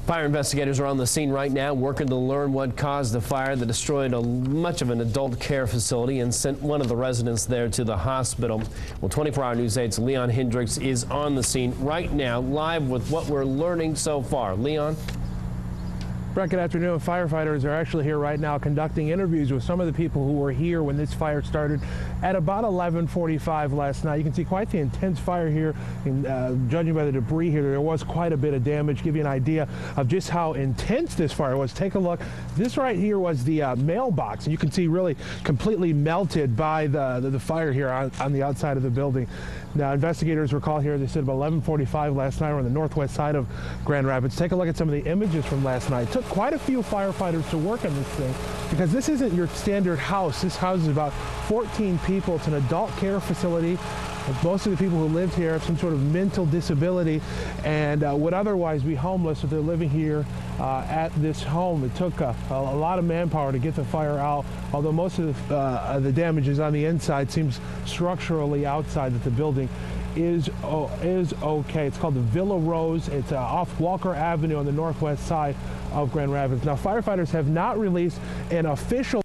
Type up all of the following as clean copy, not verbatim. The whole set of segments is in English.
Fire investigators are on the scene right now working to learn what caused the fire that destroyed much of an adult care facility and sent one of the residents there to the hospital. Well, 24-hour News 8's Leon Hendricks is on the scene right now, live with what we're learning so far. Leon? Brett, good afternoon. Firefighters are actually here right now conducting interviews with some of the people who were here when this fire started at about 11:45 last night. You can see quite the intense fire here, and judging by the debris here, there was quite a bit of damage. Give you an idea of just how intense this fire was. Take a look. This right here was the mailbox, and you can see really completely melted by the fire here on the outside of the building. Now, investigators were called here, they said, about 11:45 last night on the northwest side of Grand Rapids. Take a look at some of the images from last night. It took quite a few firefighters to work on this thing because this isn't your standard house. This houses about 14 people. It's an adult care facility. Most of the people who lived here have some sort of mental disability and would otherwise be homeless if they're living here at this home. It took a lot of manpower to get the fire out, although most of the damage is on the inside. Seems structurally outside that the building is okay. It's called the Villa Rose. It's off Walker Avenue on the northwest side of Grand Rapids. Now, firefighters have not released an official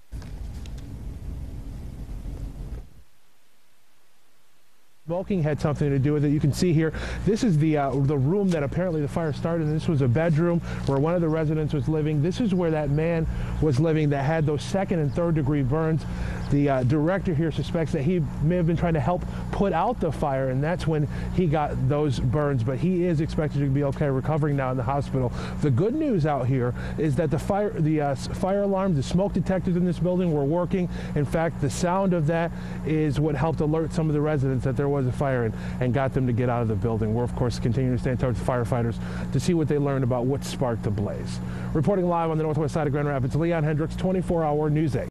smoking had something to do with it. You can see here, this is the room that apparently the fire started. This was a bedroom where one of the residents was living. This is where that man was living that had those second and third degree burns. The director here suspects that he may have been trying to help put out the fire, and that's when he got those burns, but he is expected to be okay, recovering now in the hospital. The good news out here is that the fire alarm, the smoke detectors in this building were working. In fact, the sound of that is what helped alert some of the residents that there was a fire and got them to get out of the building. We're, of course, continuing to stay in touch with firefighters to see what they learned about what sparked the blaze. Reporting live on the northwest side of Grand Rapids, Leon Hendricks, 24-hour News 8.